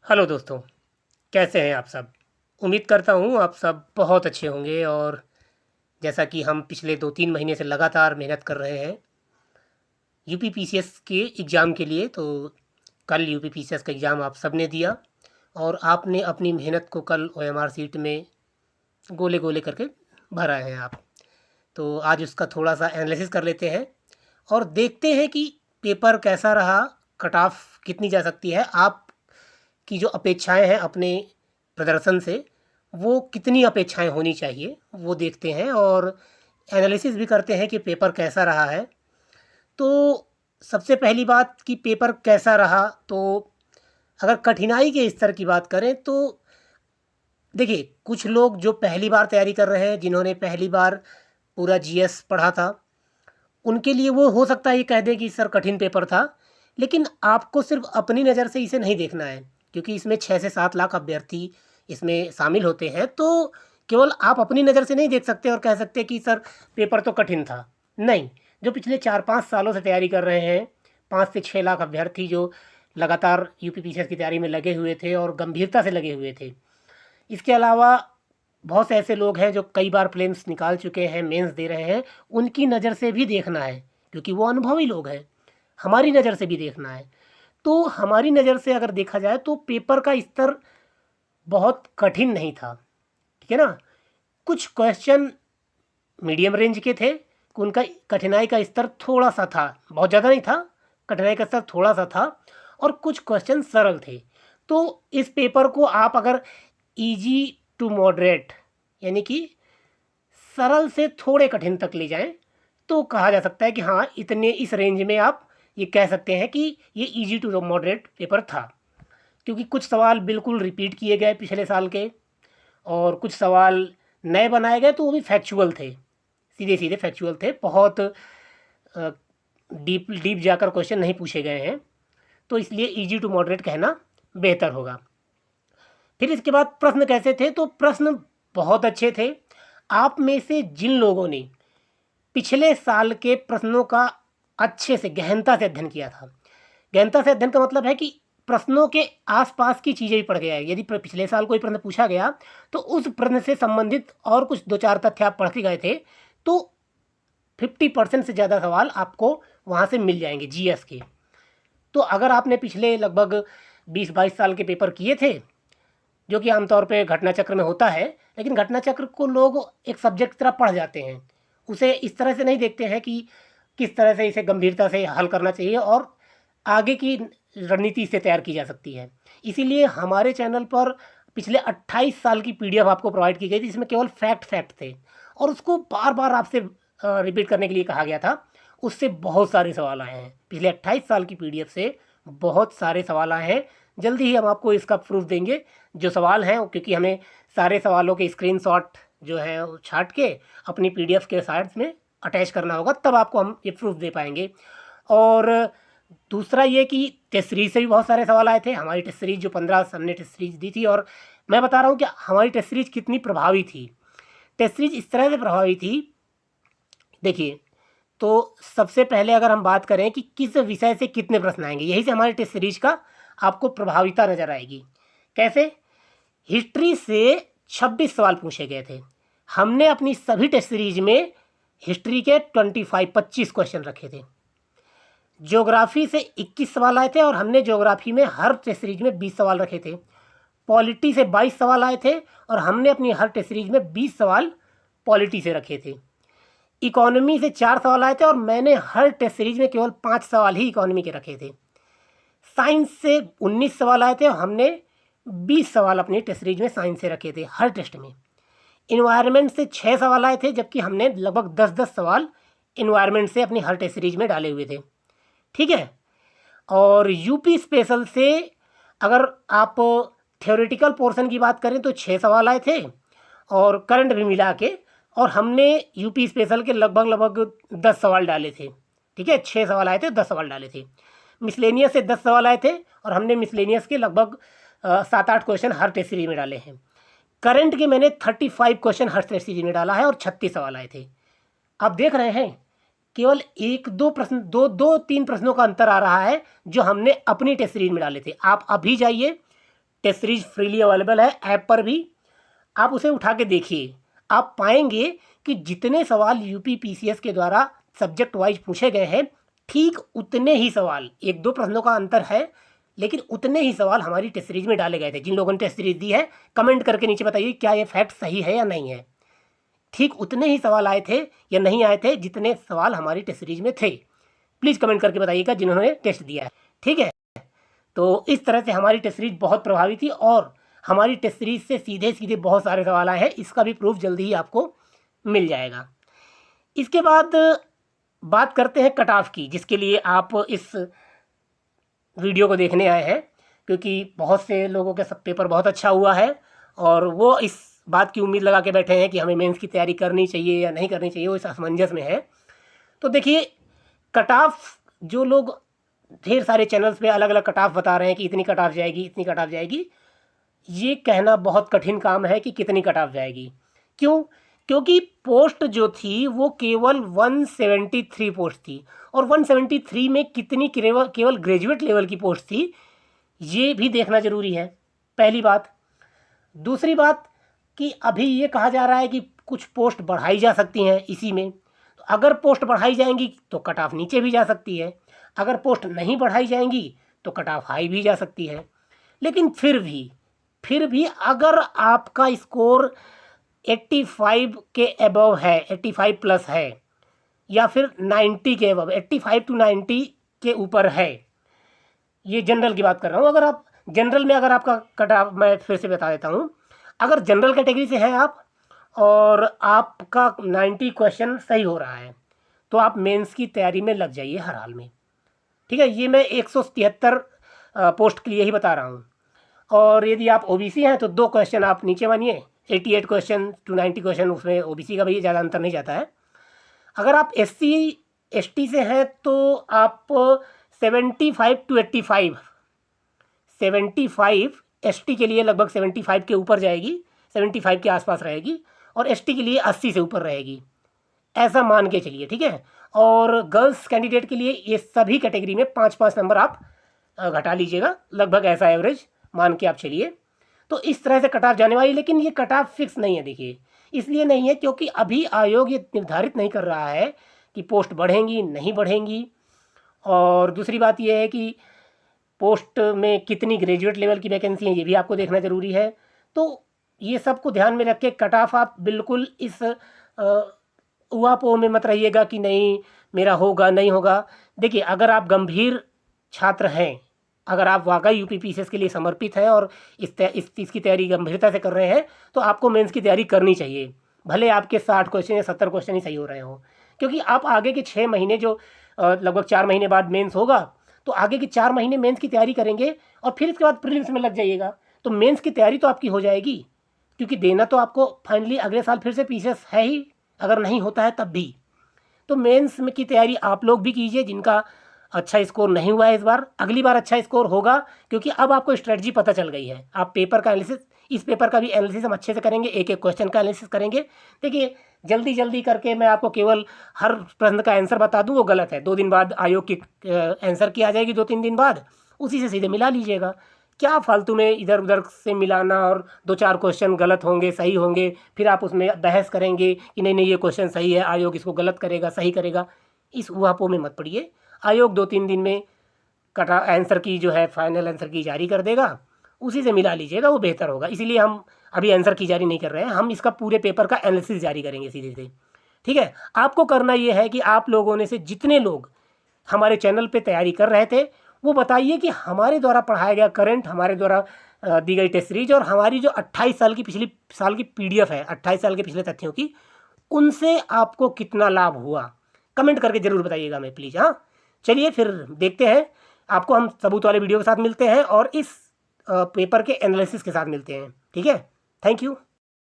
Hello दोस्तों, कैसे हैं आप सब? उम्मीद करता हूँ आप सब बहुत अच्छे होंगे। और जैसा कि हम पिछले 2-3 महीने से लगातार मेहनत कर रहे हैं यूपी पीसीएस के एग्ज़ाम के लिए, तो कल यूपी पीसीएस का एग्ज़ाम आप सब ने दिया और आपने अपनी मेहनत को कल ओएमआर शीट में गोले गोले करके भरा है आप। तो आज उसका थोड़ा सा एनालिसिस कर लेते हैं और देखते हैं कि पेपर कैसा रहा, कट ऑफ कितनी जा सकती है, आप की जो अपेक्षाएं हैं अपने प्रदर्शन से, वो कितनी अपेक्षाएं होनी चाहिए वो देखते हैं और एनालिसिस भी करते हैं कि पेपर कैसा रहा है। तो सबसे पहली बात कि पेपर कैसा रहा, तो अगर कठिनाई के स्तर की बात करें तो देखिए, कुछ लोग जो पहली बार तैयारी कर रहे हैं, जिन्होंने पहली बार पूरा जीएस पढ़ा था, उनके लिए वो हो सकता है ये कह दें कि सर कठिन पेपर था। लेकिन आपको सिर्फ अपनी नज़र से इसे नहीं देखना है, क्योंकि इसमें 6 से 7 लाख अभ्यर्थी इसमें शामिल होते हैं। तो केवल आप अपनी नज़र से नहीं देख सकते और कह सकते कि सर पेपर तो कठिन था। नहीं, जो पिछले 4-5 सालों से तैयारी कर रहे हैं, 5 से 6 लाख अभ्यर्थी जो लगातार यूपी पीसीएस की तैयारी में लगे हुए थे और गंभीरता से लगे हुए थे। इसके अलावा बहुत से ऐसे लोग हैं जो कई बार प्रीलिम्स निकाल चुके हैं, मेंस दे रहे हैं, उनकी नज़र से भी देखना है, क्योंकि वो अनुभवी लोग हैं। हमारी नज़र से भी देखना है। तो हमारी नज़र से अगर देखा जाए तो पेपर का स्तर बहुत कठिन नहीं था, ठीक है ना। कुछ क्वेश्चन मीडियम रेंज के थे, उनका कठिनाई का स्तर थोड़ा सा था, बहुत ज़्यादा नहीं था, कठिनाई का स्तर थोड़ा सा था। और कुछ क्वेश्चन सरल थे। तो इस पेपर को आप अगर इजी टू मॉडरेट, यानी कि सरल से थोड़े कठिन तक ले जाएं, तो कहा जा सकता है कि हाँ, इतने इस रेंज में आप ये कह सकते हैं कि ये इजी टू मॉडरेट पेपर था। क्योंकि कुछ सवाल बिल्कुल रिपीट किए गए पिछले साल के, और कुछ सवाल नए बनाए गए, तो वो भी फैक्चुअल थे, सीधे सीधे फैक्चुअल थे, बहुत डीप डीप जाकर क्वेश्चन नहीं पूछे गए हैं। तो इसलिए इजी टू मॉडरेट कहना बेहतर होगा। फिर इसके बाद प्रश्न कैसे थे, तो प्रश्न बहुत अच्छे थे। आप में से जिन लोगों ने पिछले साल के प्रश्नों का अच्छे से गहनता से अध्ययन किया था, गहनता से अध्ययन का मतलब है कि प्रश्नों के आसपास की चीज़ें भी पढ़ गया है। यदि पिछले साल कोई प्रश्न पूछा गया तो उस प्रश्न से संबंधित और कुछ 2-4 तथ्य आप पढ़ के गए थे, तो 50% से ज़्यादा सवाल आपको वहाँ से मिल जाएंगे जीएस के। तो अगर आपने पिछले लगभग 20-22 साल के पेपर किए थे, जो कि आमतौर पे घटना चक्र में होता है, लेकिन घटना चक्र को लोग एक सब्जेक्ट की तरह पढ़ जाते हैं, उसे इस तरह से नहीं देखते हैं कि किस तरह से इसे गंभीरता से हल करना चाहिए और आगे की रणनीति इससे तैयार की जा सकती है। इसीलिए हमारे चैनल पर पिछले 28 साल की पीडीएफ आपको प्रोवाइड की गई थी, जिसमें केवल फैक्ट थे और उसको बार बार आपसे रिपीट करने के लिए कहा गया था। उससे बहुत सारे सवाल आए हैं, पिछले 28 साल की पीडीएफ से बहुत सारे सवाल आए हैं। जल्दी ही हम आपको इसका प्रूफ देंगे, जो सवाल हैं, क्योंकि हमें सारे सवालों के स्क्रीनशॉट जो है वो छाट के अपनी पीडीएफ के साइड्स में अटैच करना होगा, तब आपको हम ये प्रूफ दे पाएंगे। और दूसरा ये कि टेस्ट सीरीज से भी बहुत सारे सवाल आए थे। हमारी टेस्ट सीरीज जो 15 हमने टेस्ट सीरीज दी थी, और मैं बता रहा हूँ कि हमारी टेस्ट सीरीज कितनी प्रभावी थी। टेस्ट सीरीज इस तरह से प्रभावी थी, देखिए, तो सबसे पहले अगर हम बात करें कि किस विषय से कितने प्रश्न आएंगे, यही से हमारी टेस्ट सीरीज का आपको प्रभाविता नजर आएगी। कैसे? हिस्ट्री से 26 सवाल पूछे गए थे। हमने अपनी सभी टेस्ट सीरीज में हिस्ट्री के 25 क्वेश्चन रखे थे। ज्योग्राफी से 21 सवाल आए थे और हमने ज्योग्राफी में हर टेस्ट सीरीज में 20 सवाल रखे थे। पॉलिटी से 22 सवाल आए थे और हमने अपनी हर टेस्ट सीरीज में 20 सवाल पॉलिटी से रखे थे। इकोनॉमी से 4 सवाल आए थे और मैंने हर टेस्ट सीरीज में केवल 5 सवाल ही इकोनॉमी के रखे थे। साइंस से 19 सवाल आए थे और हमने 20 सवाल अपनी टेस्ट सीरीज में साइंस से रखे थे हर टेस्ट में। इन्वायरमेंट से 6 सवाल आए थे, जबकि हमने लगभग 10-10 सवाल इन्वायरमेंट से अपनी हर टेस्ट सीरीज में डाले हुए थे, ठीक है। और यूपी स्पेशल से अगर आप थ्योरेटिकल पोर्शन की बात करें तो 6 सवाल आए थे और करंट भी मिला के, और हमने यूपी स्पेशल के लगभग 10 सवाल डाले थे, ठीक है। 6 सवाल आए थे, 10 सवाल डाले थे। मिसलेनियस से 10 सवाल आए थे और हमने मिसलेनियस के लगभग 7-8 क्वेश्चन हर टेस्ट सीरीज में डाले हैं। करंट के मैंने 35 क्वेश्चन हर टेस्ट सीरीज में डाला है और 36 सवाल आए थे। आप देख रहे हैं, केवल 1-2 प्रश्न, 2-3 प्रश्नों का अंतर आ रहा है जो हमने अपनी टेस्ट सीरीज में डाले थे। आप अभी जाइए टेस्ट सीरीज फ्रीली अवेलेबल है ऐप पर भी, आप उसे उठा के देखिए। आप पाएंगे कि जितने सवाल यूपी पीसीएस के द्वारा सब्जेक्ट वाइज पूछे गए हैं, ठीक उतने ही सवाल, एक दो प्रश्नों का अंतर है, लेकिन उतने ही सवाल हमारी टेस्ट सीरीज में डाले गए थे। जिन लोगों ने टेस्ट सीरीज दी है कमेंट करके नीचे बताइए क्या ये फैक्ट सही है या नहीं है। ठीक उतने ही सवाल आए थे या नहीं आए थे जितने सवाल हमारी टेस्ट सीरीज में थे। प्लीज़ कमेंट करके बताइएगा जिन्होंने टेस्ट दिया है, ठीक है। तो इस तरह से हमारी टेस्ट सीरीज बहुत प्रभावी थी और हमारी टेस्ट सीरीज से सीधे सीधे बहुत सारे सवाल आए हैं। इसका भी प्रूफ जल्दी ही आपको मिल जाएगा। इसके बाद बात करते हैं कट ऑफ की, जिसके लिए आप इस वीडियो को देखने आए हैं, क्योंकि बहुत से लोगों के सब पेपर बहुत अच्छा हुआ है और वो इस बात की उम्मीद लगा के बैठे हैं कि हमें मेंस की तैयारी करनी चाहिए या नहीं करनी चाहिए, वो इस असमंजस में है। तो देखिए, कट ऑफ जो लोग ढेर सारे चैनल्स पे अलग अलग कट ऑफ बता रहे हैं कि इतनी कट ऑफ जाएगी, इतनी कट ऑफ जाएगी, ये कहना बहुत कठिन काम है कि कितनी कट ऑफ जाएगी। क्यों? क्योंकि पोस्ट जो थी वो केवल 173 पोस्ट थी और 173 में कितनी केवल ग्रेजुएट लेवल की पोस्ट थी, ये भी देखना ज़रूरी है, पहली बात। दूसरी बात कि अभी ये कहा जा रहा है कि कुछ पोस्ट बढ़ाई जा सकती हैं इसी में, तो अगर पोस्ट बढ़ाई जाएंगी तो कट ऑफ नीचे भी जा सकती है, अगर पोस्ट नहीं बढ़ाई जाएंगी तो कट ऑफ हाई भी जा सकती है। लेकिन फिर भी अगर आपका स्कोर 85 के अबव है, 85 प्लस है, या फिर 90 के अबव, 85 टू 90 के ऊपर है, ये जनरल की बात कर रहा हूँ। अगर आप जनरल में, अगर आपका कट ऑफ, मैं फिर से बता देता हूँ, अगर जनरल कैटेगरी से हैं आप और आपका 90 क्वेश्चन सही हो रहा है तो आप मेंस की तैयारी में लग जाइए हर हाल में, ठीक है। ये मैं 173 पोस्ट के लिए ही बता रहा हूँ। और यदि आप ओबीसी हैं तो 2 क्वेश्चन आप नीचे मानिए, 88 क्वेश्चन टू 90 क्वेश्चन, उसमें ओबीसी का भी ज़्यादा अंतर नहीं जाता है। अगर आप एससी एसटी से हैं तो आप 75 टू 85, 75 एसटी के लिए लगभग 75 के ऊपर जाएगी, 75 के आसपास रहेगी, और एसटी के लिए 80 से ऊपर रहेगी, ऐसा मान के चलिए, ठीक है। और गर्ल्स कैंडिडेट के लिए ये सभी कैटेगरी में 5-5 नंबर आप घटा लीजिएगा, लगभग ऐसा एवरेज मान के आप चलिए। तो इस तरह से कट ऑफ जाने वाली, लेकिन ये कट ऑफ फिक्स नहीं है। देखिए, इसलिए नहीं है क्योंकि अभी आयोग ये निर्धारित नहीं कर रहा है कि पोस्ट बढ़ेंगी नहीं बढ़ेंगी, और दूसरी बात ये है कि पोस्ट में कितनी ग्रेजुएट लेवल की वैकेंसी है, ये भी आपको देखना ज़रूरी है। तो ये सबको ध्यान में रख के कट ऑफ आप बिल्कुल इस उहापोह में मत रहिएगा कि नहीं मेरा होगा नहीं होगा। देखिए, अगर आप गंभीर छात्र हैं, अगर आप वाकई यूपी पीसीएस के लिए समर्पित हैं और इसकी तैयारी गंभीरता से कर रहे हैं, तो आपको मेंस की तैयारी करनी चाहिए, भले आपके 60 क्वेश्चन या 70 क्वेश्चन ही सही हो रहे हो। क्योंकि आप आगे के 6 महीने, जो लगभग 4 महीने बाद मेंस होगा, तो आगे के 4 महीने मेंस की तैयारी करेंगे और फिर इसके बाद प्रीलिम्स में लग जाइएगा, तो मेंस की तैयारी तो आपकी हो जाएगी। क्योंकि देना तो आपको फाइनली अगले साल फिर से पीसीएस है ही, अगर नहीं होता है तब भी। तो मेंस में की तैयारी आप लोग भी कीजिए जिनका अच्छा स्कोर नहीं हुआ है इस बार, अगली बार अच्छा स्कोर होगा, क्योंकि अब आपको स्ट्रेटजी पता चल गई है। आप पेपर का एनालिसिस, इस पेपर का भी एनालिसिस हम अच्छे से करेंगे, एक एक क्वेश्चन का एनालिसिस करेंगे। देखिए, जल्दी करके मैं आपको केवल हर प्रश्न का आंसर बता दूं, वो गलत है। 2 दिन बाद आयोग की आंसर की आ जाएगी, 2-3 दिन बाद, उसी से सीधे मिला लीजिएगा। क्या फालतू में इधर उधर से मिलाना, और 2-4 क्वेश्चन गलत होंगे सही होंगे, फिर आप उसमें बहस करेंगे कि नहीं ये क्वेश्चन सही है, आयोग इसको गलत करेगा सही करेगा। इस उहापोह में मत पड़िए। आयोग 2-3 दिन में कटा आंसर की जो है फाइनल आंसर की जारी कर देगा, उसी से मिला लीजिएगा, वो बेहतर होगा। इसीलिए हम अभी आंसर की जारी नहीं कर रहे हैं, हम इसका पूरे पेपर का एनालिसिस जारी करेंगे सीधे से, ठीक है। आपको करना ये है कि आप लोगों ने से जितने लोग हमारे चैनल पे तैयारी कर रहे थे, वो बताइए कि हमारे द्वारा पढ़ाया गया करंट, हमारे द्वारा दी गई टेस्ट सीरीज और हमारी जो 28 साल की पिछली साल की पीडीएफ है, 28 साल के पिछले तथ्यों की, उनसे आपको कितना लाभ हुआ, कमेंट करके ज़रूर बताइएगा हमें प्लीज़। हाँ, चलिए फिर देखते हैं, आपको हम सबूत वाले वीडियो के साथ मिलते हैं और इस पेपर के एनालिसिस के साथ मिलते हैं, ठीक है। Thank you.